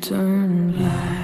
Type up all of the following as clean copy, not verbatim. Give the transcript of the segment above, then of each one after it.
turn back.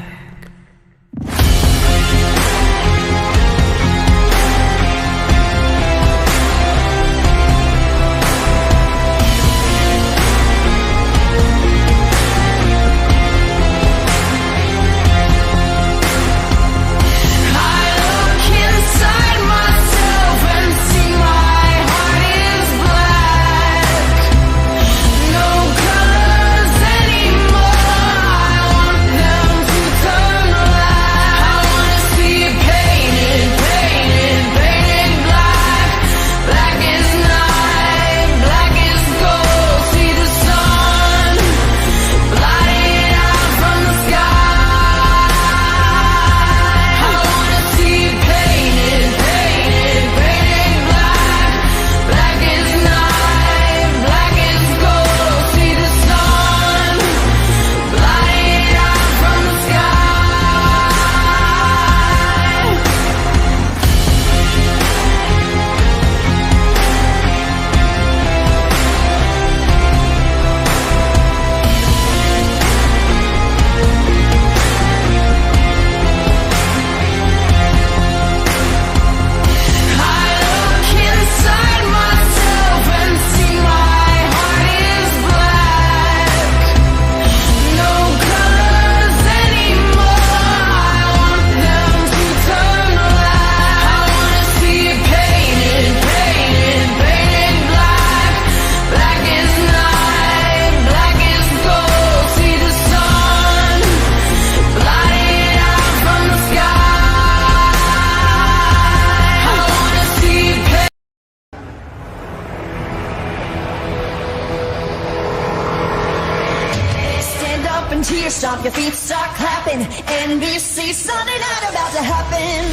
Cheer, stomp your feet, start clapping. NBC, Sunday night about to happen.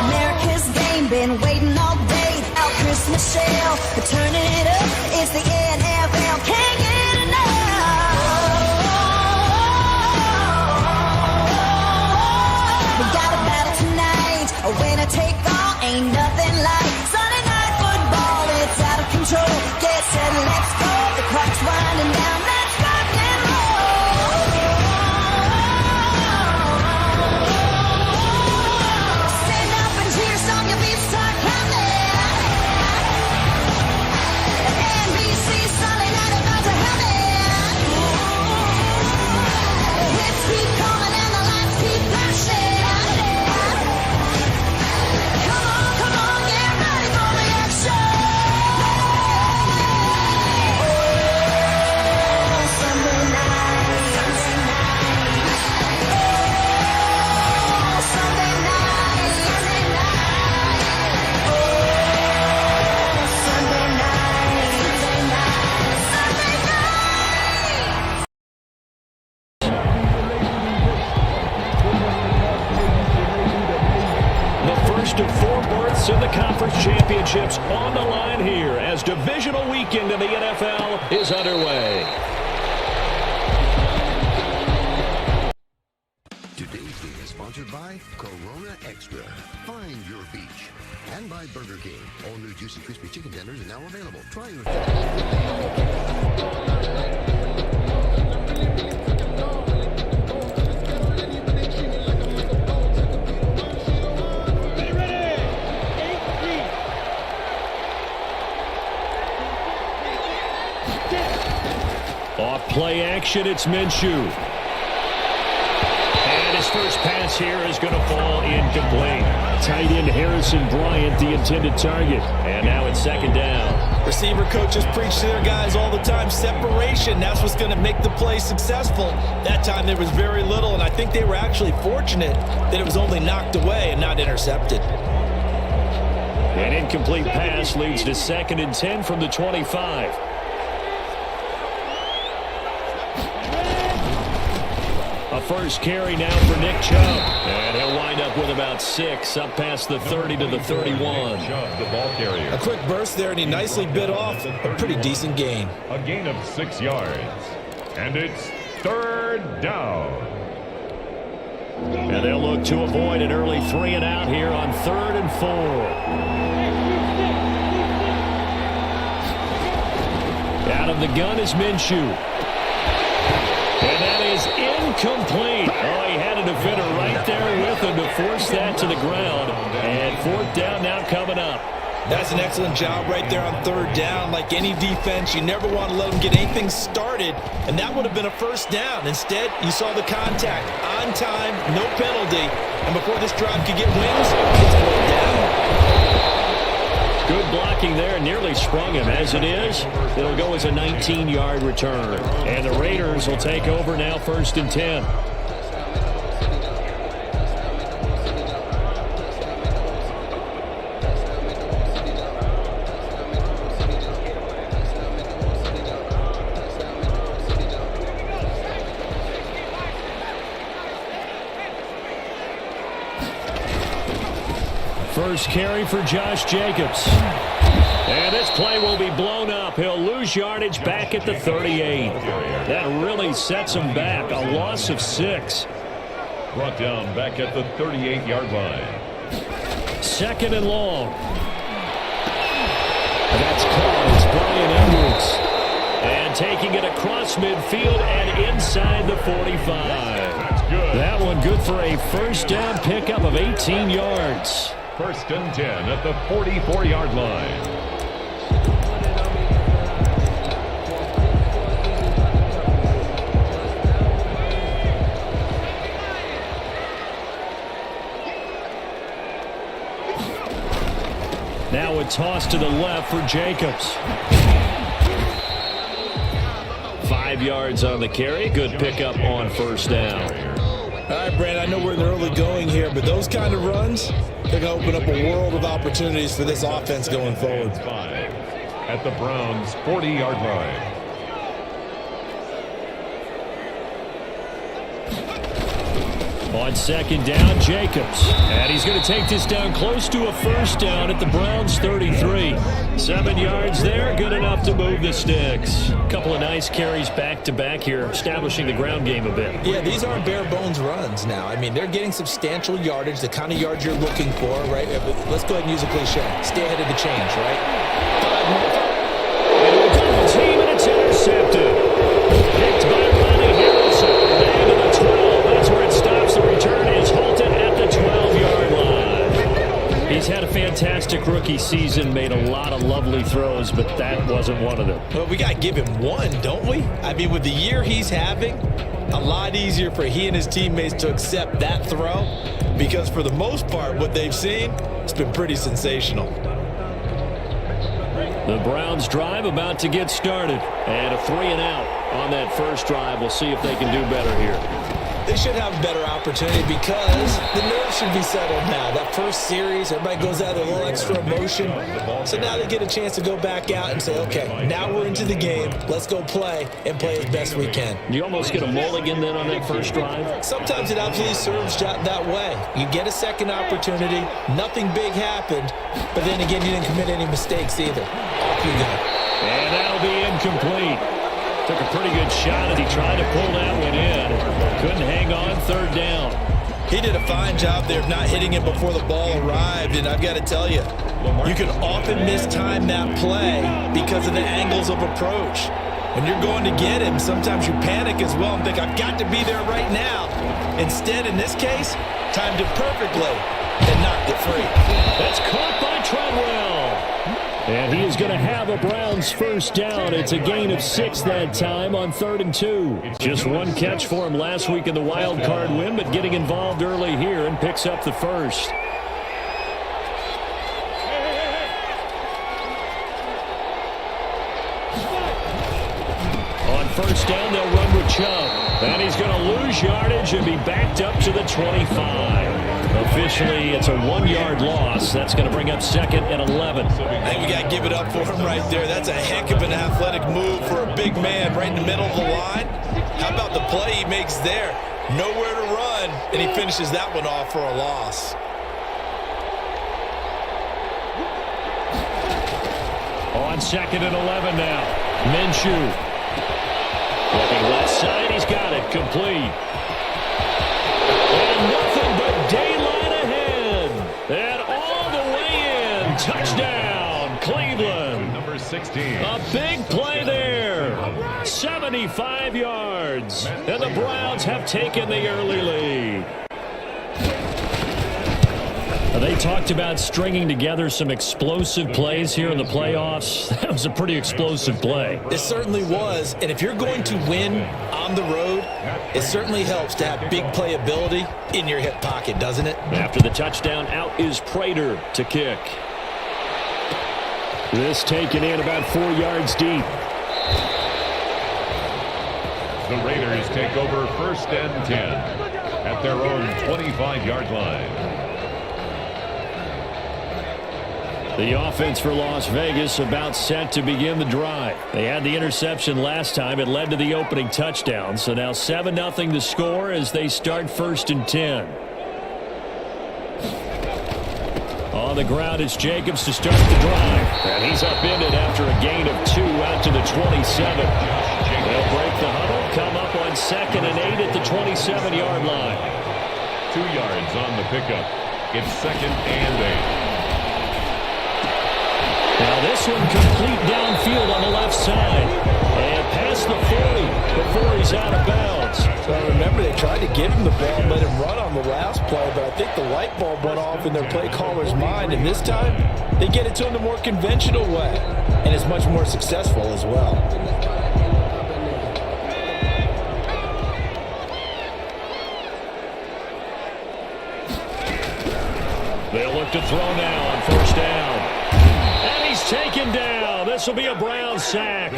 America's game, been waiting all day. Our Christmas shell, we're turning it up. It's the NFL, can't get enough. We got a battle tonight, a winner take all, ain't nothing like Sunday night football. It's out of control. Get set, let's go. The clock's winding down. Let's rock and roll. Stand up and cheer, stomp your feet, start clapping. NBC, Sunday night about to happen. The hits keep coming and the lights keep flashing. Come on, get ready for the action. Of 4 berths in the conference championships on the line here as divisional weekend in the NFL is underway. Today's game is sponsored by Corona Extra. Find your beach. And by Burger King. All new juicy crispy chicken tenders are now available. Try your... Off play action, it's Minshew. And his first pass here is going to fall incomplete. Tight end Harrison Bryant, the intended target. And now it's second down. Receiver coaches preach to their guys all the time. Separation, that's what's going to make the play successful. That time there was very little, and I think they were actually fortunate that it was only knocked away and not intercepted. An incomplete pass leads to 2nd and 10 from the 25. A first carry now for Nick Chubb. And he'll wind up with about 6 up past the 30 to the 31. A quick burst there, and he nicely bit off a pretty decent gain. A gain of 6 yards. And it's 3rd down. And they'll look to avoid an early 3 and out here on 3rd and 4. Out of the gun is Minshew. And that is incomplete. Oh, he had a defender right there with him to force that to the ground. And fourth down now coming up. That's an excellent job right there on third down. Like any defense, you never want to let them get anything started, and that would have been a first down. Instead, you saw the contact on time, no penalty, and before this drive could get wings, it's fourth down. Good blocking there, nearly sprung him. As it is, it'll go as a 19-yard return. And the Raiders will take over now, 1st and 10. First carry for Josh Jacobs. And this play will be blown up. He'll lose yardage back at the 38. That really sets him back. A loss of 6. Brought down back at the 38-yard line. 2nd and long. That's caught. It's Brian Edwards. And taking it across midfield and inside the 45. That's good. That one good for a first down pickup of 18 yards. 1st and 10 at the 44-yard line. Now a toss to the left for Jacobs. 5 yards on the carry. Good pickup on first down. All right, Brand, I know we're in the early going here, but those kind of runs, they're going to open up a world of opportunities for this offense going forward. 5 at the Browns' 40-yard line. On 2nd down, Jacobs. And he's going to take this down close to a first down at the Browns' 33. 7 yards there, good enough to move the sticks. A couple of nice carries back-to-back here, establishing the ground game a bit. Yeah, these aren't bare-bones runs now. I mean, they're getting substantial yardage, the kind of yards you're looking for, right? Let's go ahead and use a cliche. Stay ahead of the change, right? Double team, and it's intercepted. Picked by Ronnie Harrison. Down to the 12. That's where it stops. The return is halted at the 12-yard line. He's had a fantastic rookie season, made a lot of lovely throws, but that wasn't one of them. Well, we got to give him one, don't we? I mean, with the year he's having, a lot easier for he and his teammates to accept that throw, because for the most part, what they've seen, it's been pretty sensational. The Browns drive about to get started, and a 3-and-out on that first drive. We'll see if they can do better here. They should have a better opportunity because the nerves should be settled now. That first series, everybody goes out with a little extra emotion. So now they get a chance to go back out and say, okay, now we're into the game. Let's go play and play as best we can. You almost get a mulligan then on that first drive? Sometimes it absolutely serves that way. You get a second opportunity. Nothing big happened. But then again, you didn't commit any mistakes either. Off you go. And that'll be incomplete. Took a pretty good shot as he tried to pull that one in. Couldn't hang on, 3rd down. He did a fine job there of not hitting it before the ball arrived, and I've got to tell you, you can often mistime that play because of the angles of approach. When you're going to get him, sometimes you panic as well and think, I've got to be there right now. Instead, in this case, timed it perfectly and knocked it free. That's caught by Treadwell. And he is going to have a Browns first down. It's a gain of 6 that time on 3rd and 2. Just one catch for him last week in the wild card win, but getting involved early here and picks up the first. On first down, they'll run with Chubb. And he's going to lose yardage and be backed up to the 25. Officially, it's a 1-yard loss. That's going to bring up 2nd and 11. I think we got to give it up for him right there. That's a heck of an athletic move for a big man right in the middle of the line. How about the play he makes there? Nowhere to run, and he finishes that one off for a loss. On 2nd and 11 now. Minshew. Looking left side, he's got it. Complete. And nothing but daylight ahead. And all the way in. Touchdown, Cleveland. Number 16. A big play there. 75 yards. And the Browns have taken the early lead. They talked about stringing together some explosive plays here in the playoffs. That was a pretty explosive play. It certainly was. And if you're going to win on the road, it certainly helps to have big playability in your hip pocket, doesn't it? After the touchdown, out is Prater to kick. This taken in about 4 yards deep. The Raiders take over 1st and 10 at their own 25-yard line. The offense for Las Vegas about set to begin the drive. They had the interception last time. It led to the opening touchdown. So now 7-0 the score as they start 1st and 10. On the ground, it's Jacobs to start the drive. And he's upended after a gain of 2 out to the 27. They'll break the huddle, come up on 2nd and 8 at the 27-yard line. 2 yards on the pickup. It's 2nd and 8. Now this one complete downfield on the left side. And past the 40 before he's out of bounds. So remember, they tried to give him the ball and let him run on the last play, but I think the light bulb went off in their play caller's mind. And this time, they get it to him the more conventional way. And it's much more successful as well. They'll look to throw now on 1st down. And he's taken down. This will be a Brown sack.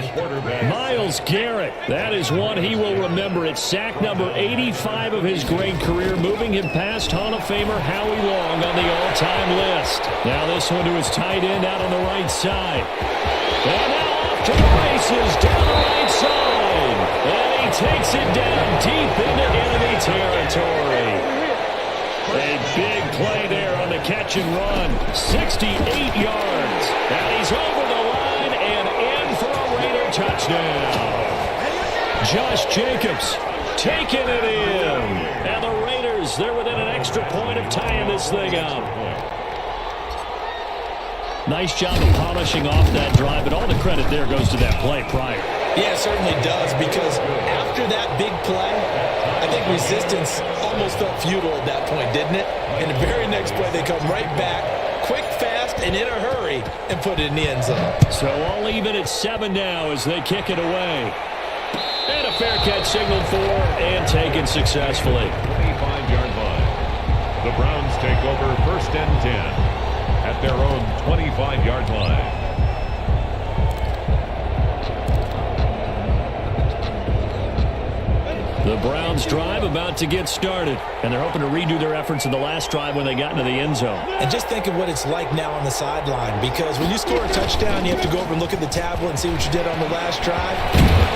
Myles Garrett. That is one he will remember. It's sack number 85 of his great career, moving him past Hall of Famer Howie Long on the all-time list. Now this one to his tight end out on the right side. And now off to the races down the right side. And he takes it down deep into enemy territory. A big play there on the catch and run. 68 yards. And he's over the line and in for a Raider touchdown. Josh Jacobs taking it in. And the Raiders, they're within an extra point of tying this thing up. Nice job of polishing off that drive, but all the credit there goes to that play prior. Yeah, it certainly does, because after that big play, I think resistance almost felt futile at that point, didn't it? And the very next play, they come right back, quick, fast, and in a hurry, and put it in the end zone. So all even at 7 now as they kick it away. And a fair catch signaled for and taken successfully. 25-yard line. The Browns take over 1st and 10 at their own 25-yard line. The Browns drive about to get started, and they're hoping to redo their efforts in the last drive when they got into the end zone. And just think of what it's like now on the sideline, because when you score a touchdown, you have to go over and look at the tablet and see what you did on the last drive.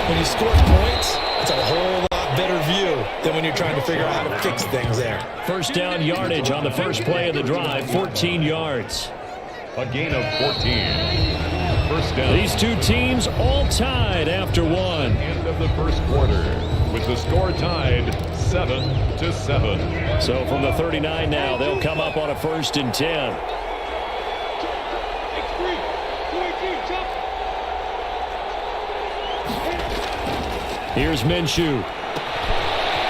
When you score points, it's a whole lot better view than when you're trying to figure out how to fix things there. 1st down yardage on the first play of the drive, 14 yards. A gain of 14. 1st down. These two teams all tied after one. End of the 1st quarter, with the score tied 7-7. So from the 39 now, they'll come up on a 1st and 10. Here's Minshew.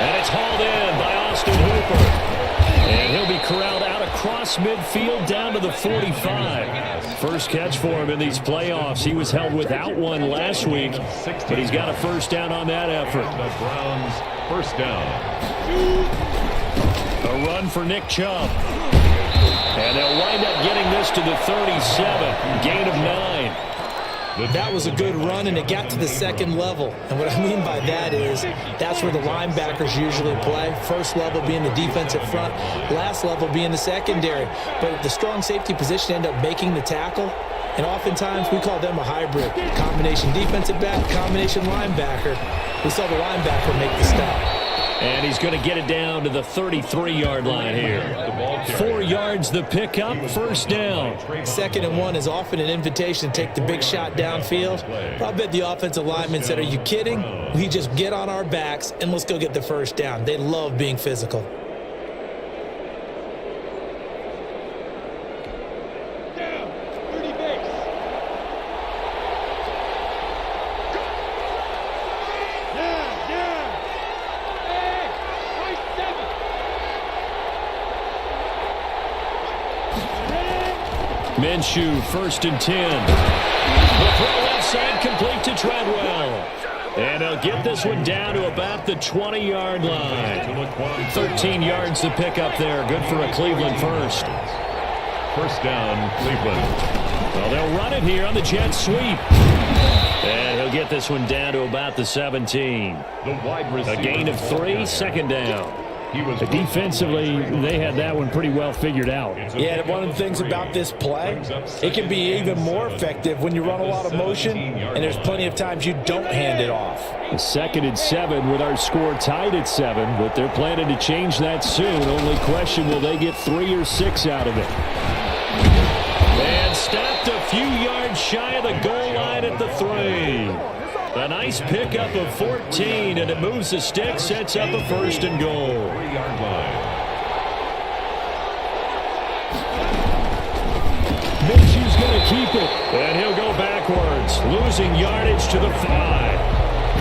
And it's hauled in by Austin Hooper. And he'll be corralled out across midfield down to the 45. First catch for him in these playoffs. He was held without one last week, but he's got a 1st down on that effort. The Browns 1st down. A run for Nick Chubb. And they'll wind up getting this to the 37. Gain of 9. That was a good run, and it got to the 2nd level. And what I mean by that is that's where the linebackers usually play. First level being the defensive front, last level being the secondary. But the strong safety position ended up making the tackle, and oftentimes we call them a hybrid. Combination defensive back, combination linebacker. We saw the linebacker make the stop. And he's going to get it down to the 33-yard line here. 4 yards the pickup, 1st down. 2nd and 1 is often an invitation to take the big shot downfield. I bet the offensive lineman said, are you kidding? We just get on our backs and let's go get the 1st down. They love being physical. Minshew, 1st and 10. The throw left side, complete to Treadwell. And he'll get this one down to about the 20-yard line. 13 yards to pick up there. Good for a Cleveland first. First down, Cleveland. Well, they'll run it here on the jet sweep. And he'll get this one down to about the 17. The wide receiver. A gain of 3, 2nd down. Defensively, they had that one pretty well figured out. Yeah, one of the things about this play, it can be even more effective when you run a lot of motion, and there's plenty of times you don't hand it off. 2nd and 7 with our score tied at 7, but they're planning to change that soon. Only question, will they get 3 or 6 out of it? And stopped a few yards shy of the goal line at the 3. A nice pickup of 14, and it moves the stick, sets up a 1st and goal. 3-yard line. Minshew's going to keep it, and he'll go backwards, losing yardage to the 5.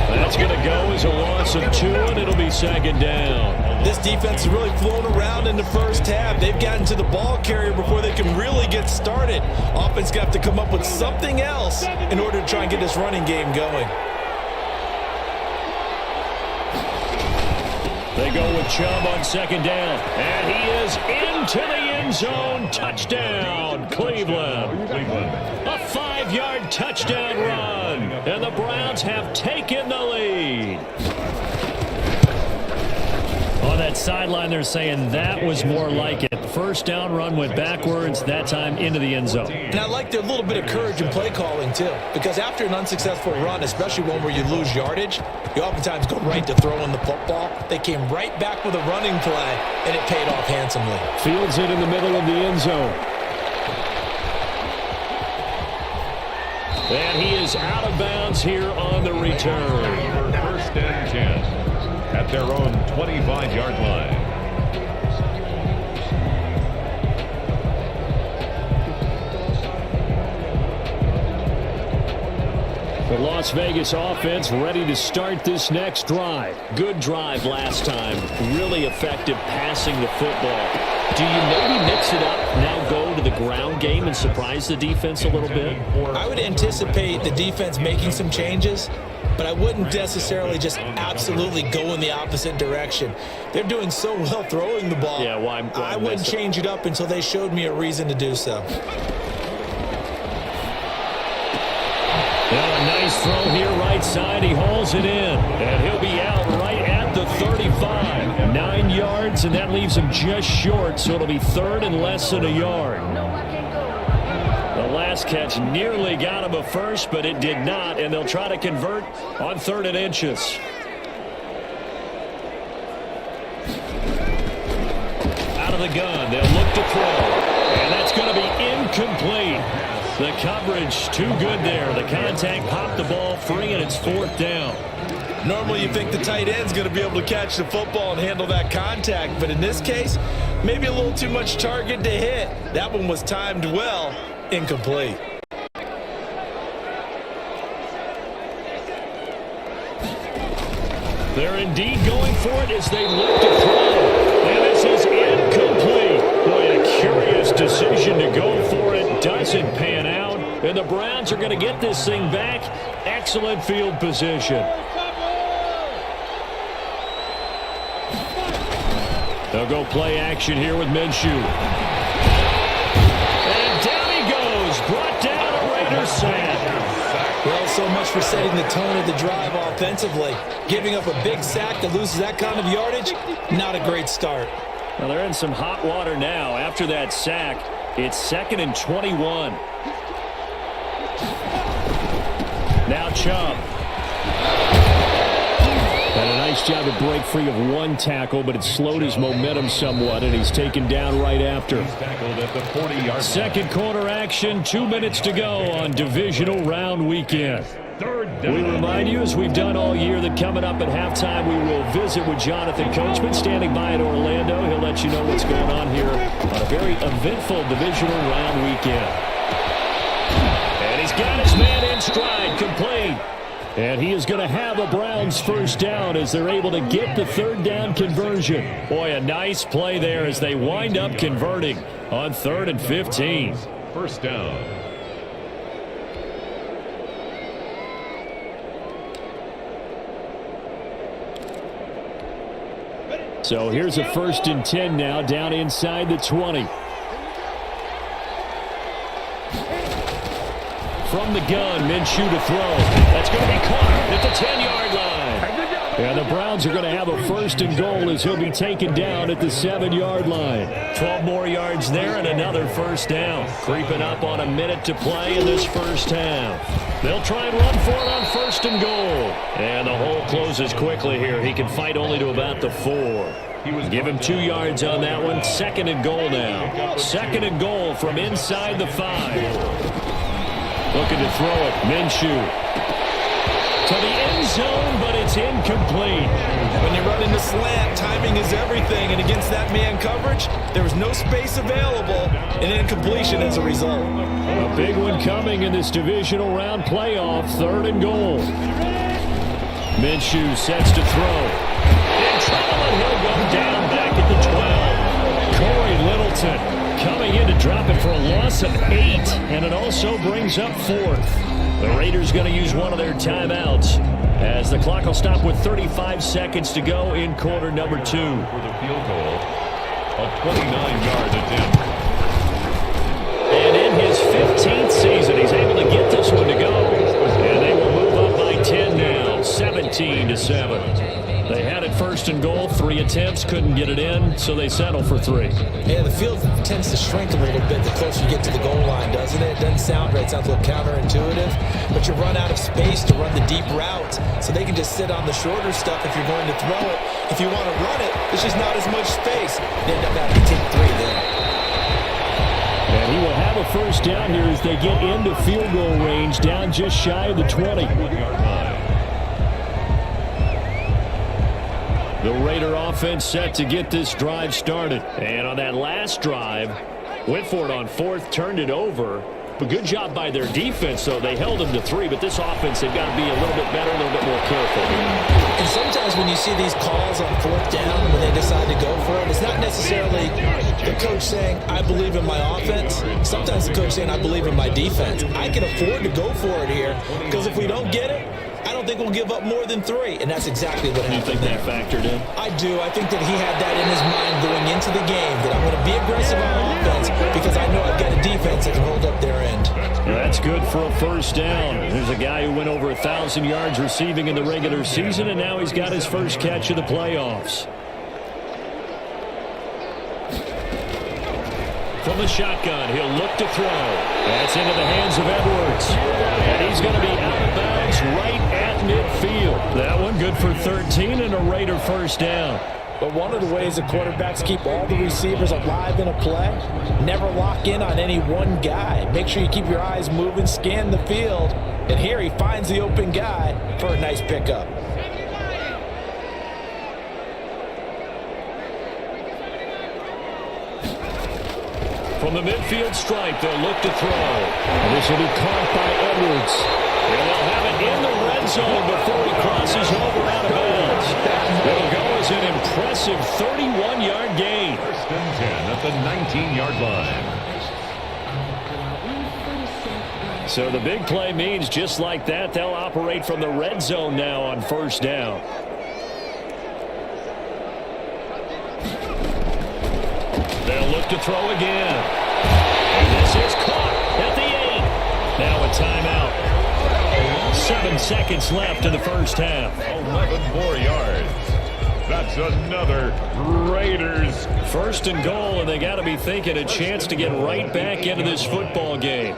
That's going to go as a loss of 2, and it'll be 2nd down. This defense has really flown around in the first half. They've gotten to the ball carrier before they can really get started. Offense got to come up with something else in order to try and get this running game going. They go with Chubb on 2nd down, and he is into the end zone. Touchdown, Cleveland. A 5-yard touchdown run, and the Browns have taken the lead. On that sideline, they're saying that was more like it. The 1st down run went backwards, that time into the end zone. And I like their little bit of courage in play calling, too, because after an unsuccessful run, especially one where you lose yardage, you oftentimes go right to throwing the football. They came right back with a running play, and it paid off handsomely. Fields it in the middle of the end zone. And he is out of bounds here on the return. 1st and 10 at their own 25-yard line. The Las Vegas offense ready to start this next drive. Good drive last time. Really effective passing the football. Do you maybe mix it up, now go to the ground game and surprise the defense a little bit? I would anticipate the defense making some changes, but I wouldn't necessarily just absolutely go in the opposite direction. They're doing so well throwing the ball. Yeah, why I wouldn't change it up until they showed me a reason to do so. Well, a nice throw here right side. He hauls it in, and he'll be out right at the 35. 9 yards, and that leaves him just short, so it'll be 3rd and less than a yard. The last catch nearly got him a first, but it did not, and they'll try to convert on 3rd and inches. Out of the gun, they'll look to throw, and that's going to be incomplete. The coverage too good there. The contact popped the ball free, and it's 4th down. Normally you think the tight end's going to be able to catch the football and handle that contact, but in this case, maybe a little too much target to hit. That one was timed well. Incomplete. They're indeed going for it as they look to throw. And this is incomplete. Boy, a curious decision to go for it. Doesn't pan out. And the Browns are going to get this thing back. Excellent field position. They'll go play action here with Minshew. And down he goes. Brought down a Raiders sack. Well, so much for setting the tone of the drive offensively. Giving up a big sack that loses that kind of yardage, not a great start. Well, they're in some hot water now. After that sack, it's 2nd and 21. Now Chubb. And a nice job to break free of one tackle, but it slowed his momentum somewhat, and he's taken down right after. He's tackled at the 40-yard 2nd quarter action, 2 minutes to go on divisional round weekend. 3rd down. We remind you, as we've done all year, that coming up at halftime, we will visit with Jonathan Coachman, standing by in Orlando. He'll let you know what's going on here on a very eventful divisional round weekend. And he's got his man in stride, complete. And he is going to have a Browns 1st down as they're able to get the 3rd down conversion. Boy, a nice play there as they wind up converting on 3rd and 15. First down. So here's a 1st and 10 now, down inside the 20. From the gun, Minshew to throw. That's going to be caught at the 10-yard line. And the Browns are going to have a 1st and goal as he'll be taken down at the 7-yard line. 12 more yards there and another 1st down. Creeping up on a minute to play in this first half. They'll try and run for it on 1st and goal. And the hole closes quickly here. He can fight only to about the 4. Give him 2 yards on that one. 2nd and goal now. 2nd and goal from inside the 5. Looking to throw it. Minshew to the end zone, but it's incomplete. When you run into slant, timing is everything. And against that man coverage, there was no space available. And incompletion as a result. A big one coming in this divisional round playoff. 3rd and goal. Minshew sets to throw. In trouble, and he'll go down back at the 12. Corey Littleton coming in to drop it for a loss of 8, and it also brings up 4th. The Raiders going to use one of their timeouts as the clock will stop with 35 seconds to go in quarter number 2. For the field goal, a 29-yard attempt. And in his 15th season, he's able to get this one to go, and they will move up by 10 now, 17-7. They had it 1st and goal, 3 attempts, couldn't get it in, so they settle for 3. Yeah, the field tends to shrink a little bit the closer you get to the goal line, doesn't it? It doesn't sound right. It sounds a little counterintuitive, but you run out of space to run the deep routes, so they can just sit on the shorter stuff if you're going to throw it. If you want to run it, there's just not as much space. They end up having to take 3 then. And he will have a 1st down here as they get into field goal range, down just shy of the 20. 1-yard line. The Raider offense set to get this drive started. And on that last drive, went for it on 4th, turned it over. But good job by their defense, though. They held them to 3, but this offense, they've got to be a little bit better, a little bit more careful. And sometimes when you see these calls on 4th down, when they decide to go for it, it's not necessarily the coach saying, I believe in my offense. Sometimes the coach saying, I believe in my defense. I can afford to go for it here, because if we don't get it, I don't think we'll give up more than 3, and that's exactly what happened. You think that factored in? I do. I think that he had that in his mind going into the game, that I'm going to be aggressive on offense because I know I've got a defense that can hold up their end. That's good for a 1st down. There's a guy who went over 1,000 yards receiving in the regular season, and now he's got his first catch of the playoffs. From the shotgun, he'll look to throw. That's into the hands of Edwards. And he's going to be out of bounds right at midfield. That one good for 13 and a Raider 1st down. But one of the ways that quarterbacks keep all the receivers alive in a play, never lock in on any one guy. Make sure you keep your eyes moving, scan the field. And here he finds the open guy for a nice pickup. From the midfield stripe, they'll look to throw. And this will be caught by Edwards. And they'll have it in the red zone before he crosses over out of bounds. It'll go as an impressive 31-yard gain. 1st and 10 at the 19-yard line. So the big play means just like that, they'll operate from the red zone now on 1st down. They'll look to throw again. And this is caught at the 8. Now a timeout. 7 seconds left in the first half. 11 more yards. That's another Raiders. 1st and goal, and they got to be thinking a chance to get right back into this football game.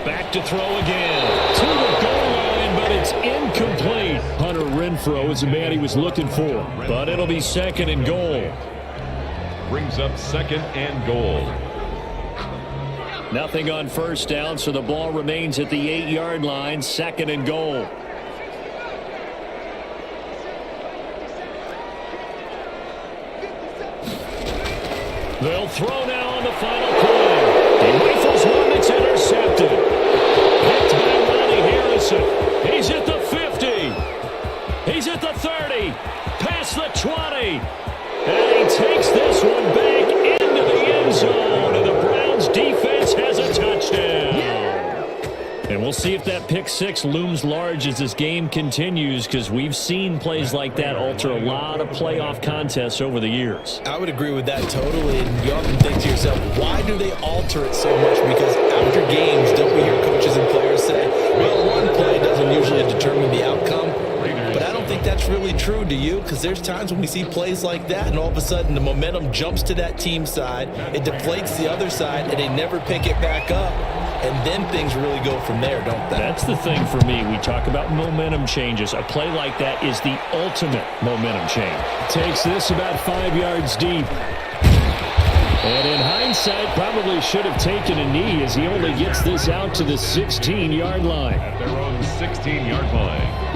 Back to throw again. To the goal line, but it's incomplete. Hunter Renfrow is the man he was looking for, but it'll be 2nd and goal. Brings up 2nd and goal. Nothing on 1st down, so the ball remains at the 8-yard line, 2nd and goal. They'll throw now on the final play. He rifles one that's intercepted. Picked by Ronnie Harrison. He's at the 50. He's at the 30. We'll see if that pick six looms large as this game continues, because we've seen plays like that alter a lot of playoff contests over the years. I would agree with that totally. And you often think to yourself, why do they alter it so much? Because after games, don't we hear coaches and players say, well, one play doesn't usually determine the outcome? But I don't think that's really true, do you? Because there's times when we see plays like that, and all of a sudden the momentum jumps to that team side, it deflates the other side, and they never pick it back up. And then things really go from there, don't they? That's the thing for me. We talk about momentum changes. A play like that is the ultimate momentum change. Takes this about 5 yards deep. And in hindsight, probably should have taken a knee as he only gets this out to the 16-yard line. At their own 16-yard line.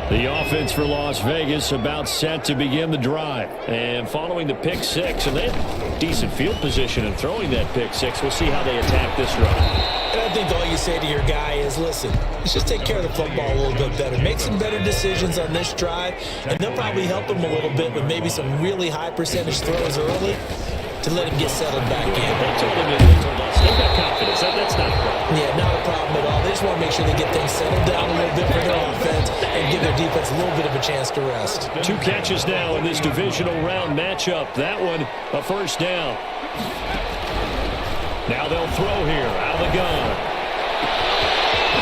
The offense for Las Vegas about set to begin the drive. And following the pick six, and they have decent field position in throwing that pick six. We'll see how they attack this drive. And I think all you say to your guy is, listen, let's just take care of the football a little bit better. Make some better decisions on this drive, and they'll probably help him a little bit with maybe some really high percentage throws early to let him get settled back in. They told him they told us they've got confidence. That's not a problem. Yeah, not a problem at all. They just want to make sure they get things settled down a little bit for their offense and give their defense a little bit of a chance to rest. 2 catches now in this divisional round matchup. That one, a first down. Now they'll throw here out of the gun.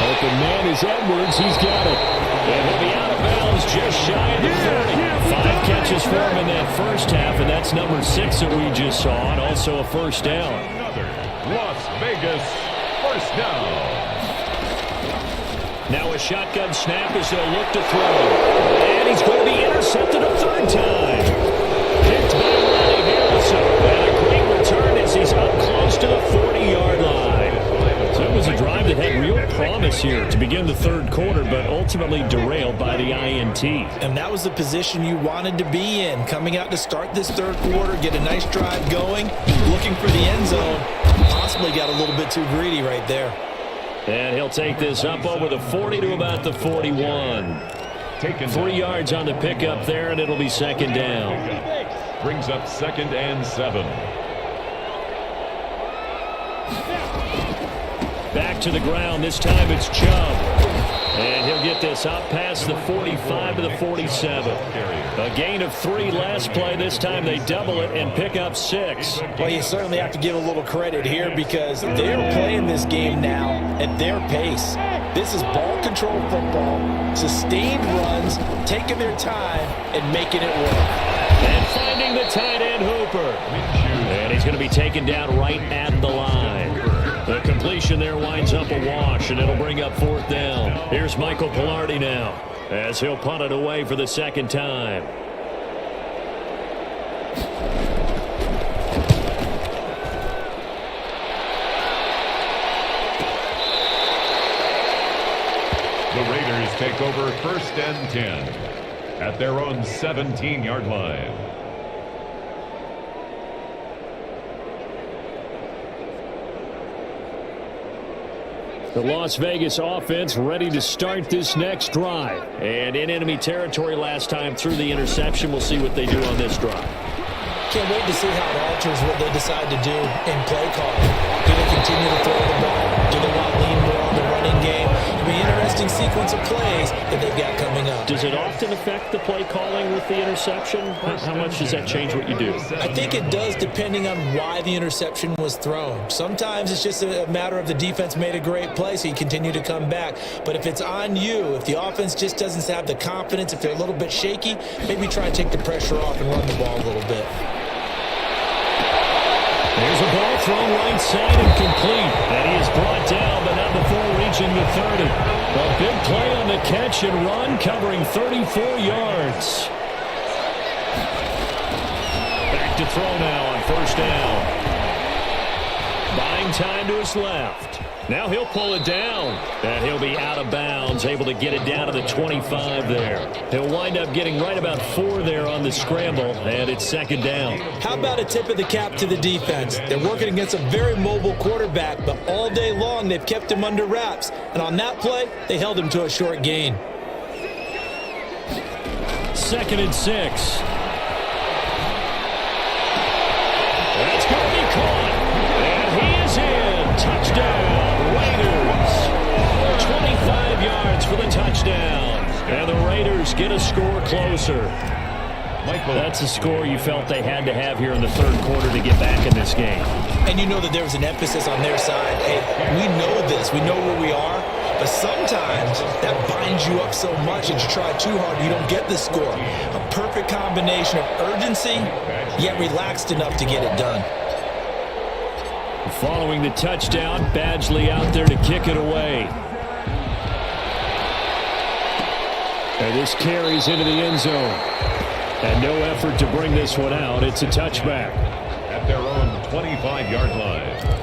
Open man is Edwards. He's got it. And he'll be out of bounds just shy of the 30. 5 catches for him in that first half, and that's number 6 that we just saw, and also a first down. Another Las Vegas first down. Now a shotgun snap as they'll look to throw. And he's going to be intercepted a third time. Picked by Ronnie Harrison. And a great return as he's up close to the 40-yard line. So it was a drive that had real promise here to begin the third quarter, but ultimately derailed by the INT. And that was the position you wanted to be in, coming out to start this third quarter, get a nice drive going, looking for the end zone. Possibly got a little bit too greedy right there. And he'll take this up over the 40 to about the 41. 3 yards on the pickup there, and it'll be second down. Brings up 2nd and 7. Back to the ground. This time it's Chubb. And he'll get this up past the 45 to the 47. A gain of 3 last play. This time they double it and pick up 6. Well, you certainly have to give a little credit here because they're playing this game now at their pace. This is ball control football, sustained runs, taking their time and making it work. And finding the tight end Hooper. And he's going to be taken down right at the line. The completion there winds up a wash, and it'll bring up 4th down. Here's Michael Pilardi now as he'll punt it away for the second time. The Raiders take over 1st and 10 at their own 17-yard line. The Las Vegas offense ready to start this next drive. And in enemy territory last time through the interception. We'll see what they do on this drive. Can't wait to see how it alters what they decide to do in play calling. Do they continue to throw the ball? Do they want to lean more on the running game? It'll be an interesting sequence of plays that they've got coming up. Does it often affect the play calling with the interception? How much does that change what you do? I think it does, depending on why the interception was thrown. Sometimes it's just a matter of the defense made a great play, so you continue to come back. But if it's on you, if the offense just doesn't have the confidence, if they're a little bit shaky, maybe try and take the pressure off and run the ball a little bit. There's a ball thrown right side and complete. And he is brought down, but not before reaching the 30. A big play on the catch and run, covering 34 yards. Back to throw now on 1st down. Buying time to his left. Now he'll pull it down, and he'll be out of bounds, able to get it down to the 25 there. He'll wind up getting right about 4 there on the scramble, and it's second down. How about a tip of the cap to the defense? They're working against a very mobile quarterback, but all day long they've kept him under wraps. And on that play, they held him to a short gain. 2nd and 6. That's going to be caught, and he is in. get a score closer. That's a score you felt they had to have here in the third quarter to get back in this game. And you know that there was an emphasis on their side. Hey, we know this. We know where we are. But sometimes that binds you up so much that you try too hard, you don't get the score. A perfect combination of urgency, yet relaxed enough to get it done. Following the touchdown, Badgley out there to kick it away. And this carries into the end zone. And no effort to bring this one out. It's a touchback. At their own 25-yard line.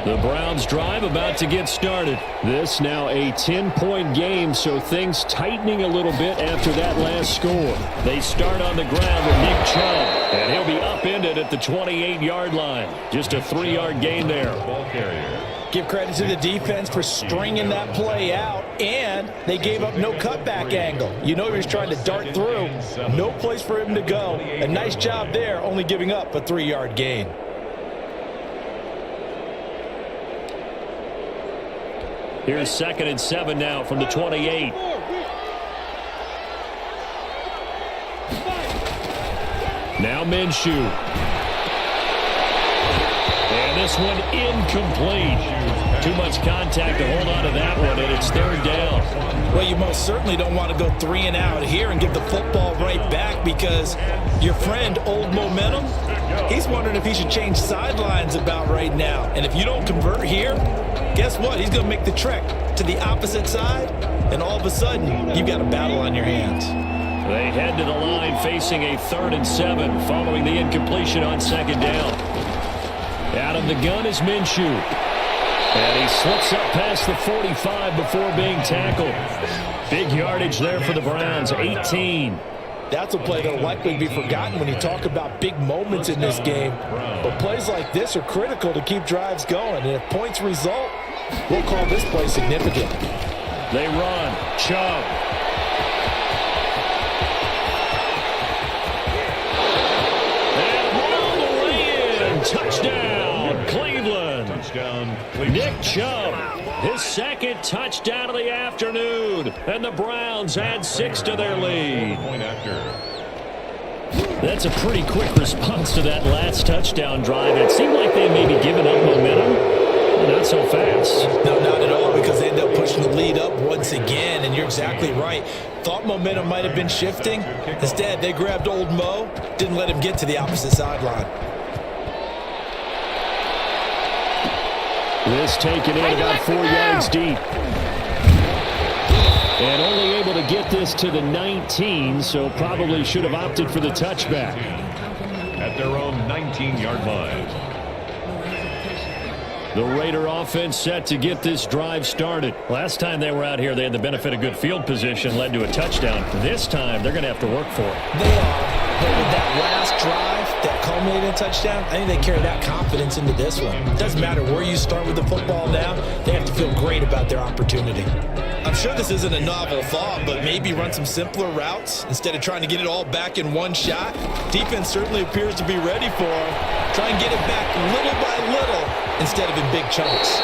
The Browns drive about to get started. This now a 10-point game, so things tightening a little bit after that last score. They start on the ground with Nick Chubb, and he'll be upended at the 28-yard line. Just a 3-yard gain there. Ball carrier. Give credit to the defense for stringing that play out, and they gave up no cutback angle. You know he was trying to dart through. No place for him to go. A nice job there, only giving up a 3-yard gain. Here's 2nd and 7 now from the 28. Now Minshew. And this one incomplete. Too much contact to hold on to that one, and it's 3rd down. Well, you most certainly don't want to go 3 and out here and give the football right back, because your friend, Old Momentum, he's wondering if he should change sidelines about right now. And if you don't convert here, guess what? He's going to make the trek to the opposite side, and all of a sudden, you've got a battle on your hands. They head to the line facing a 3rd and 7 following the incompletion on 2nd down. Out of the gun is Minshew. And he slips up past the 45 before being tackled. Big yardage there for the Browns, 18. That's a play that'll likely be forgotten when you talk about big moments in this game. But plays like this are critical to keep drives going. And if points result, we'll call this play significant. They run. Chubb. And all the way in. Touchdown, Cleveland. Touchdown, Cleveland. Nick Chubb, his 2nd touchdown of the afternoon. And the Browns add 6 to their lead. Point after. That's a pretty quick response to that last touchdown drive. It seemed like they may be giving up momentum. Well, not so fast. No, not at all, because they end up pushing the lead up once again, and you're exactly right. Thought momentum might have been shifting. Instead, they grabbed Old Mo, didn't let him get to the opposite sideline. This taken in about 4 yards deep. And only able to get this to the 19, so probably should have opted for the touchback. At their own 19-yard line. The Raider offense set to get this drive started. Last time they were out here, they had the benefit of good field position, led to a touchdown. This time, they're going to have to work for it. They are. But with that last drive that culminated in a touchdown, I think they carry that confidence into this one. It doesn't matter where you start with the football now. They have to feel great about their opportunity. I'm sure this isn't a novel thought, but maybe run some simpler routes instead of trying to get it all back in one shot. Defense certainly appears to be ready for them. Try and get it back little by little instead of in big chunks.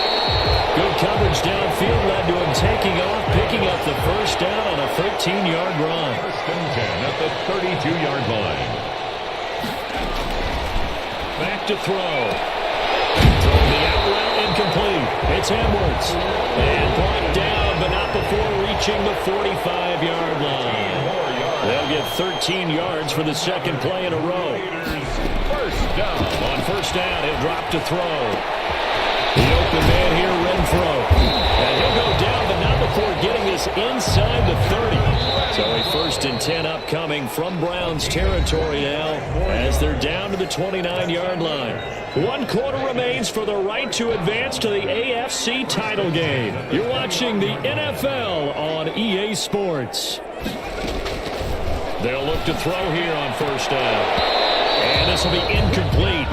Good coverage downfield led to him taking off, picking up the 1st down on a 13-yard run. 1st and 10 at the 32-yard line. Back to throw. Throwing the out route incomplete. It's Edwards. And brought down, but not before reaching the 45-yard line. They'll get 13 yards for the 2nd play in a row. 1st down. On 1st down, he'll drop to throw. The open man here, Renfro. And he'll go down, but not before getting this inside the 30. So a 1st and 10 upcoming from Browns territory now as they're down to the 29-yard line. 1 quarter remains for the right to advance to the AFC title game. You're watching the NFL on EA Sports. They'll look to throw here on 1st down. And this will be incomplete.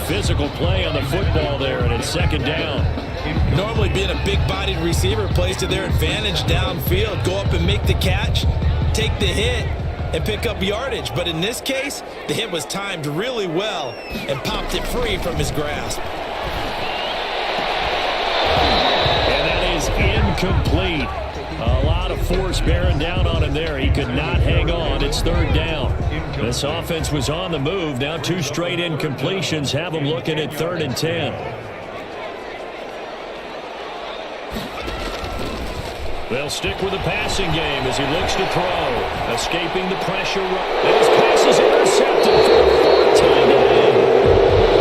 Physical play on the football there, and it's 2nd down. Normally being a big-bodied receiver plays to their advantage downfield. Go up and make the catch, take the hit, and pick up yardage. But in this case, the hit was timed really well and popped it free from his grasp. incomplete. A lot of force bearing down on him there. He could not hang on. It's third down. This offense was on the move. Now 2 straight incompletions have them looking at 3rd and 10. They'll stick with the passing game as he looks to throw. Escaping the pressure. And his pass is intercepted for the 4th time today.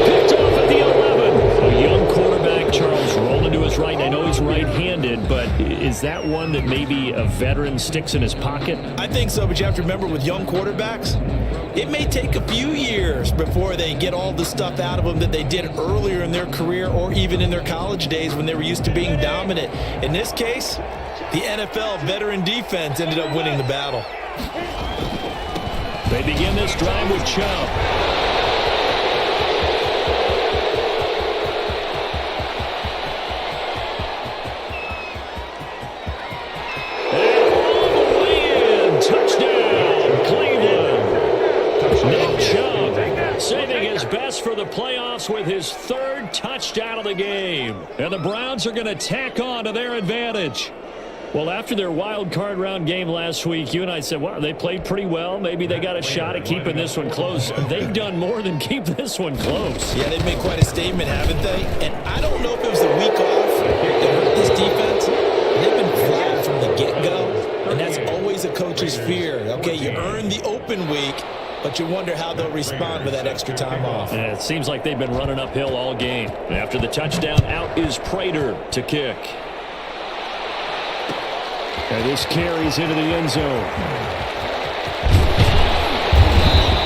Picked off at the 11. A young quarterback, Charles, rolling to his right. I know he's right-handed, but is that one that maybe a veteran sticks in his pocket? I think so, but you have to remember with young quarterbacks, it may take a few years before they get all the stuff out of them that they did earlier in their career or even in their college days when they were used to being dominant. In this case, the NFL veteran defense ended up winning the battle. They begin this drive with Chubb. Saving his best for the playoffs with his 3rd touchdown of the game. And the Browns are going to tack on to their advantage. Well, after their wild card round game last week, you and I said, well, they played pretty well. Maybe they got a shot at keeping this one close. They've done more than keep this one close. Yeah, they've made quite a statement, haven't they? And I don't know if it was the week off that hurt this defense. They've been flat from the get-go, and that's always a coach's fear. Okay, you earn the open week, but you wonder how they'll respond with that extra time off. Yeah, it seems like they've been running uphill all game. After the touchdown, out is Prater to kick. And this carries into the end zone.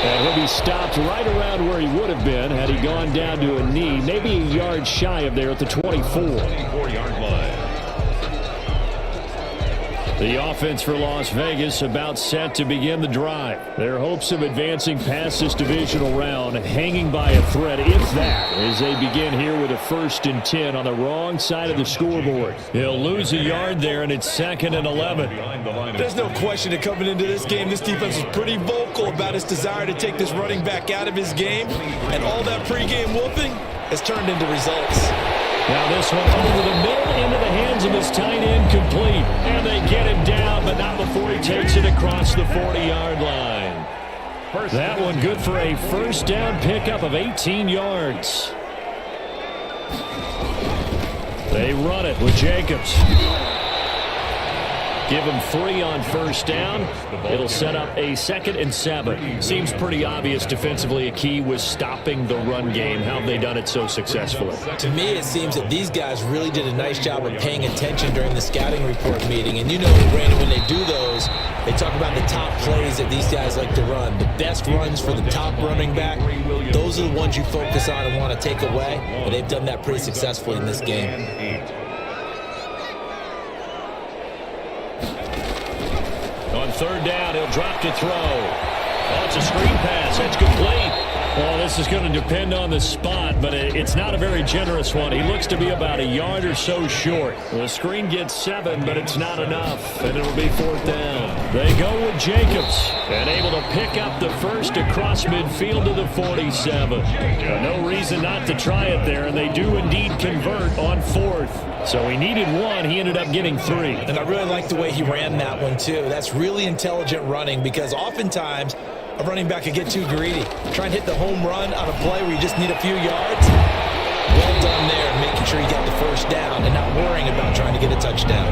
And he'll be stopped right around where he would have been had he gone down to a knee, maybe a yard shy of there at the 24. 24-yard line. The offense for Las Vegas about set to begin the drive. Their hopes of advancing past this divisional round hanging by a thread, if that, as they begin here with a 1st and 10 on the wrong side of the scoreboard. He'll lose a yard there, and it's 2nd and 11. There's no question that coming into this game, this defense was pretty vocal about its desire to take this running back out of his game, and all that pregame whooping has turned into results. Now this one over the middle into the hands of his tight end, complete. And they get him down, but not before he takes it across the 40-yard line. That one good for a 1st down pickup of 18 yards. They run it with Jacobs. Give him 3 on 1st down. It'll set up a 2nd and 7. Seems pretty obvious defensively a key was stopping the run game. How have they done it so successfully? To me, it seems that these guys really did a nice job of paying attention during the scouting report meeting. And you know, Brandon, when they do those, they talk about the top plays that these guys like to run. The best runs for the top running back, those are the ones you focus on and want to take away. And they've done that pretty successfully in this game. On 3rd down, he'll drop to throw. Oh, it's a screen pass. That's complete. Well, this is going to depend on the spot, but it's not a very generous one. He looks to be about a yard or so short. The screen gets 7, but it's not enough, and it'll be 4th down. They go with Jacobs, and able to pick up the 1st across midfield to the 47. No reason not to try it there, and they do indeed convert on 4th. So he needed 1. He ended up getting 3. And I really like the way he ran that one, too. That's really intelligent running because oftentimes a running back could get too greedy. Try and hit the home run on a play where you just need a few yards. Well done there, making sure you got the 1st down and not worrying about trying to get a touchdown.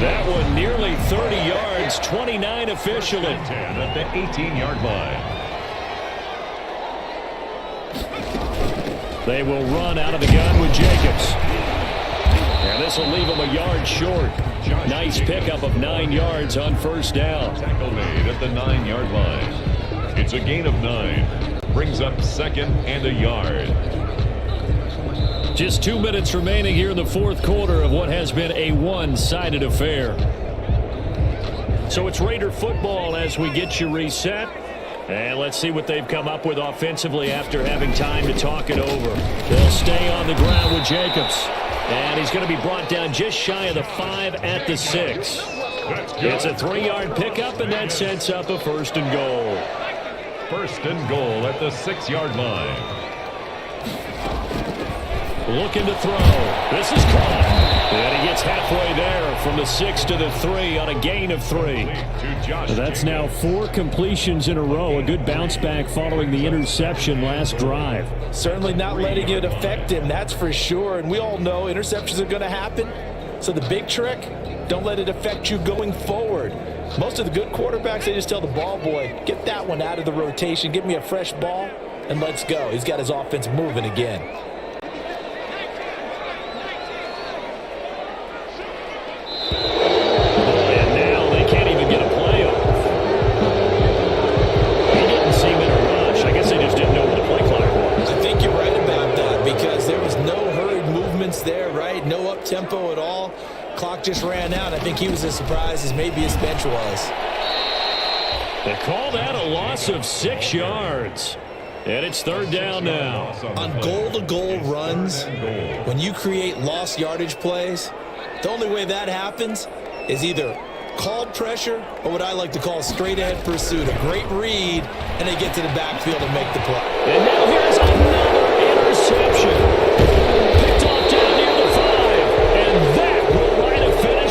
That one nearly 30 yards, 29 officially. 10 at the 18-yard line. They will run out of the gun with Jacobs. And this will leave him a yard short. Nice pickup of 9 yards on 1st down. Tackle made at the 9-yard line. It's a gain of 9. Brings up 2nd and a yard. Just 2 minutes remaining here in the 4th quarter of what has been a one-sided affair. So it's Raider football as we get you reset. And let's see what they've come up with offensively after having time to talk it over. They'll stay on the ground with Jacobs. And he's going to be brought down just shy of the 5 at the 6. It's a 3-yard pickup, and that sets up a 1st and goal. 1st and goal at the 6-yard line. Looking to throw. This is caught. And he gets halfway there from the 6 to the 3 on a gain of 3. That's now 4 completions in a row. A good bounce back following the interception last drive. Certainly not letting it affect him, that's for sure. And we all know interceptions are going to happen. So the big trick, don't let it affect you going forward. Most of the good quarterbacks, they just tell the ball boy, get that one out of the rotation, give me a fresh ball, and let's go. He's got his offense moving again. And now they can't even get a play off. He didn't seem in a rush. I guess they just didn't know where the play clock was. I think you're right about that because there was no hurried movements there, right? No up-tempo at all. Clock just ran out. I think he was as surprised as maybe his bench was. They call that a loss of 6 yards. And it's 3rd down now. On goal-to-goal runs, when you create lost yardage plays, the only way that happens is either called pressure or what I like to call straight-ahead pursuit. A great read, and they get to the backfield and make the play. And now here's another